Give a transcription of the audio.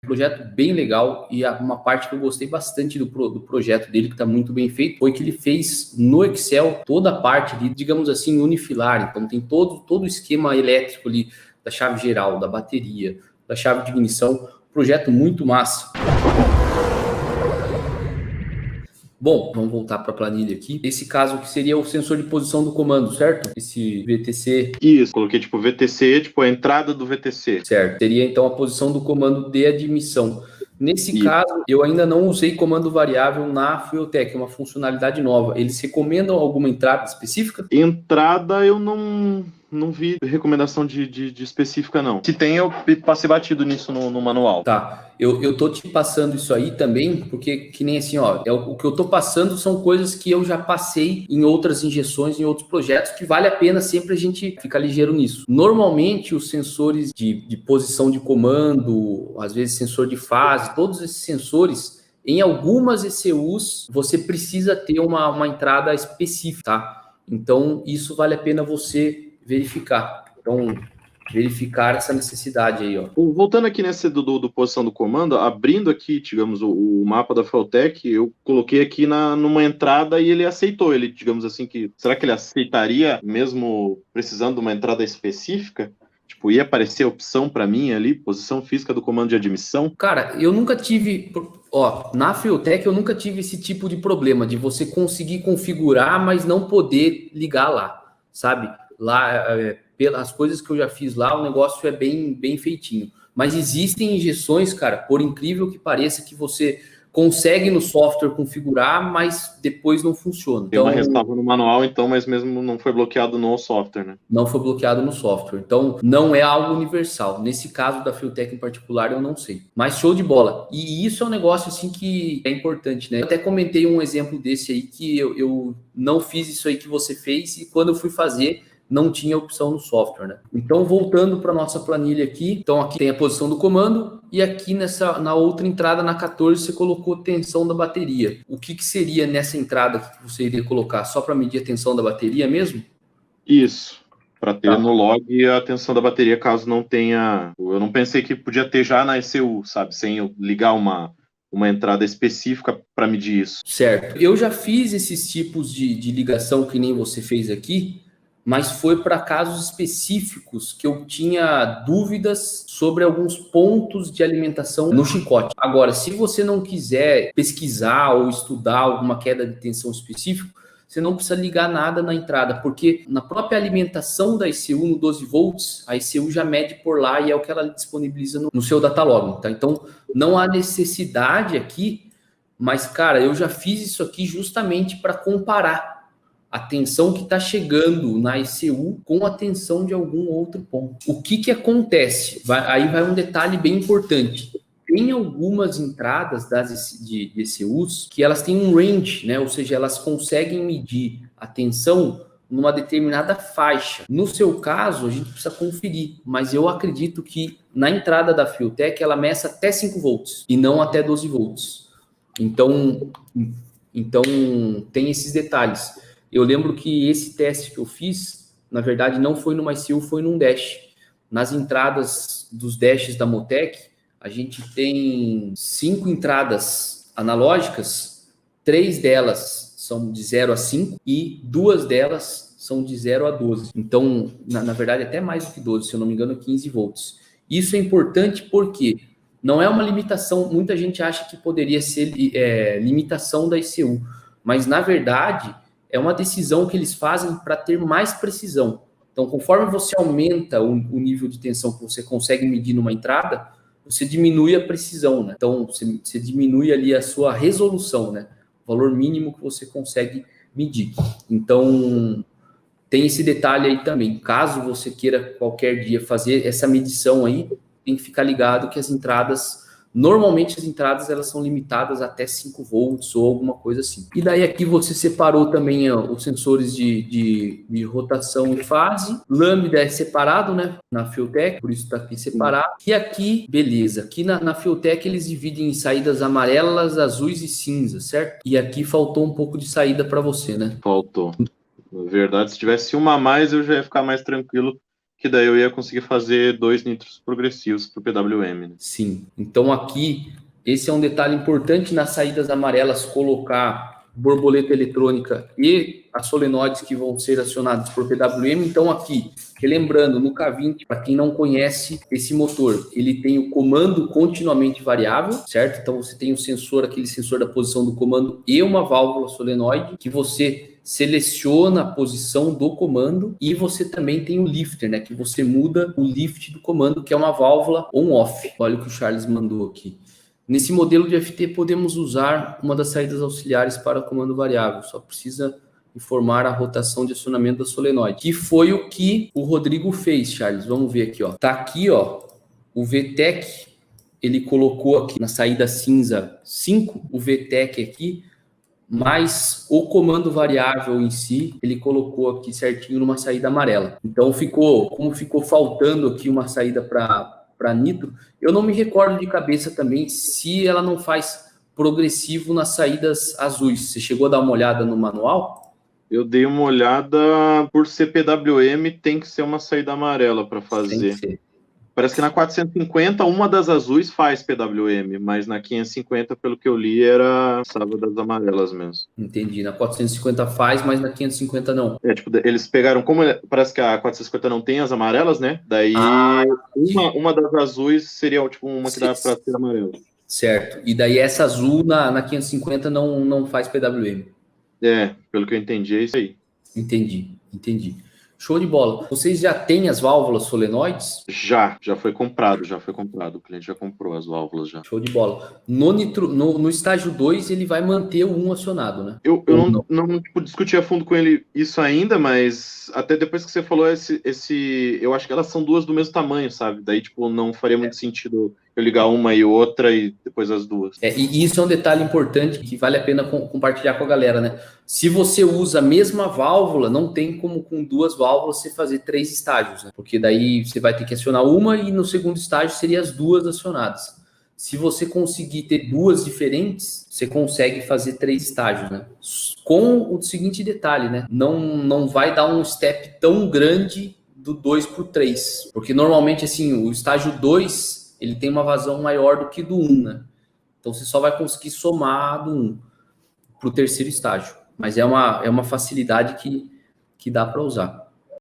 Projeto bem legal, e uma parte que eu gostei bastante do projeto dele, que está muito bem feito, foi que ele fez no Excel toda a parte ali, digamos assim, unifilar. Então tem todo o esquema elétrico ali, da chave geral, da bateria, da chave de ignição. Projeto muito massa. Bom, vamos voltar para a planilha aqui. Esse caso que seria o sensor de posição do comando, certo? Esse VTC. Isso, coloquei tipo VTC, tipo a entrada do VTC. Certo. Seria então a posição do comando de admissão. Nesse caso, eu ainda não usei comando variável na Fueltech, é uma funcionalidade nova. Eles recomendam alguma entrada específica? Entrada eu não vi recomendação de específica, não. Se tem, eu passei batido nisso no manual. Tá, eu tô te passando isso aí também, porque que nem assim, ó, o que eu tô passando são coisas que eu já passei em outras injeções, em outros projetos, que vale a pena sempre a gente ficar ligeiro nisso. Normalmente, os sensores de posição de comando, às vezes sensor de fase, todos esses sensores, em algumas ECUs, você precisa ter uma entrada específica, tá? Então, isso vale a pena você verificar. Então, verificar essa necessidade aí, ó. Voltando aqui nesse do posição do comando, abrindo aqui, digamos, o mapa da Fueltech, eu coloquei aqui numa entrada e ele aceitou. Ele, digamos assim, será que ele aceitaria mesmo precisando de uma entrada específica? Tipo, ia aparecer a opção para mim ali, posição física do comando de admissão? Cara, eu nunca tive, ó, na Fueltech eu nunca tive esse tipo de problema de você conseguir configurar, mas não poder ligar lá, sabe? Lá, pelas coisas que eu já fiz lá, o negócio é bem feitinho. Mas existem injeções, cara, por incrível que pareça, que você consegue no software configurar, mas depois não funciona. Tem uma ressalva no manual, então, mas mesmo não foi bloqueado no software, né? Não foi bloqueado no software. Então, não é algo universal. Nesse caso da Fueltech em particular, eu não sei. Mas show de bola. E isso é um negócio, assim, que é importante, né? Eu até comentei um exemplo desse aí, que eu não fiz isso aí que você fez, e quando eu fui fazer, não tinha opção no software, né? Então, voltando para nossa planilha aqui. Então, aqui tem a posição do comando, e aqui na outra entrada, na 14, você colocou tensão da bateria. O que seria nessa entrada que você iria colocar? Só para medir a tensão da bateria mesmo? Isso. Para ter no log a tensão da bateria, caso não tenha. Eu não pensei que podia ter já na ECU, sabe? Sem eu ligar uma entrada específica para medir isso. Certo. Eu já fiz esses tipos de ligação que nem você fez aqui, mas foi para casos específicos que eu tinha dúvidas sobre alguns pontos de alimentação no chicote. Agora, se você não quiser pesquisar ou estudar alguma queda de tensão específico, você não precisa ligar nada na entrada, porque na própria alimentação da ECU no 12 volts, a ECU já mede por lá e é o que ela disponibiliza no seu datalog, tá? Então, não há necessidade aqui, mas, cara, eu já fiz isso aqui justamente para comparar a tensão que está chegando na ECU com a tensão de algum outro ponto. O que acontece? Aí vai um detalhe bem importante. Tem algumas entradas de ECUs que elas têm um range, né? Ou seja, elas conseguem medir a tensão numa determinada faixa. No seu caso, a gente precisa conferir, mas eu acredito que na entrada da Fueltech ela meça até 5 volts e não até 12 volts. Então tem esses detalhes. Eu lembro que esse teste que eu fiz, na verdade, não foi numa ECU, foi num dash. Nas entradas dos dashes da Motec, a gente tem 5 entradas analógicas, 3 delas são de 0 a 5 e 2 delas são de 0 a 12. Então, na verdade, até mais do que 12, se eu não me engano, 15 volts. Isso é importante porque não é uma limitação, muita gente acha que poderia ser limitação da ECU, mas, na verdade, é uma decisão que eles fazem para ter mais precisão. Então, conforme você aumenta o nível de tensão que você consegue medir numa entrada, você diminui a precisão, né? Então, você diminui ali a sua resolução, né? O valor mínimo que você consegue medir. Então, tem esse detalhe aí também. Caso você queira qualquer dia fazer essa medição aí, tem que ficar ligado que as entradas... Normalmente as entradas elas são limitadas até 5 volts ou alguma coisa assim. E daí aqui você separou também os sensores de rotação e fase. Lambda é separado, né? Na Fueltech, por isso está aqui separado. E aqui, beleza. Aqui na Fueltech eles dividem em saídas amarelas, azuis e cinzas, certo? E aqui faltou um pouco de saída para você, né? Faltou. Na verdade, se tivesse uma a mais, eu já ia ficar mais tranquilo que daí eu ia conseguir fazer 2 nitros progressivos para o PWM. Né? Sim. Então aqui, esse é um detalhe importante nas saídas amarelas, colocar borboleta eletrônica e as solenoides que vão ser acionadas por PWM. Então aqui, relembrando, no K20, para quem não conhece esse motor, ele tem o comando continuamente variável, certo? Então você tem o sensor, aquele sensor da posição do comando e uma válvula solenoide que você seleciona a posição do comando, e você também tem o lifter, né, que você muda o lift do comando, que é uma válvula on-off. Olha o que o Charles mandou aqui. Nesse modelo de FT podemos usar uma das saídas auxiliares para o comando variável, só precisa informar a rotação de acionamento da solenoide, que foi o que o Rodrigo fez, Charles. Vamos ver aqui, ó. Tá aqui, ó, o VTEC, ele colocou aqui na saída cinza 5, o VTEC aqui, mas o comando variável em si, ele colocou aqui certinho numa saída amarela. Então como ficou faltando aqui uma saída para nitro, eu não me recordo de cabeça também se ela não faz progressivo nas saídas azuis. Você chegou a dar uma olhada no manual? Eu dei uma olhada, por ser PWM, tem que ser uma saída amarela para fazer. Tem que ser. Parece que na 450, uma das azuis faz PWM, mas na 550, pelo que eu li, era sábado das amarelas mesmo. Entendi. Na 450 faz, mas na 550 não. Tipo, eles pegaram, parece que a 450 não tem as amarelas, né? Daí, uma das azuis seria, tipo, uma que dá para ser amarela. Certo. E daí essa azul na 550 não faz PWM. Pelo que eu entendi, é isso aí. Entendi. Show de bola. Vocês já têm as válvulas solenoides? Já foi comprado. O cliente já comprou as válvulas já. Show de bola. No estágio 2, ele vai manter o 1 acionado, né? Eu não discuti a fundo com ele isso ainda, mas até depois que você falou eu acho que elas são duas do mesmo tamanho, sabe? Daí, tipo, não faria muito sentido eu ligar uma e outra e depois as duas. E isso é um detalhe importante que vale a pena compartilhar com a galera, né? Se você usa a mesma válvula, não tem como com duas válvulas você fazer 3 estágios, né? Porque daí você vai ter que acionar uma e no segundo estágio seria as duas acionadas. Se você conseguir ter duas diferentes, você consegue fazer 3 estágios, né? Com o seguinte detalhe, né? Não vai dar um step tão grande do 2 para o 3. Porque normalmente, assim, o estágio 2, ele tem uma vazão maior do que do 1, né? Então você só vai conseguir somar do 1 para o terceiro estágio. Mas é uma facilidade que dá para usar.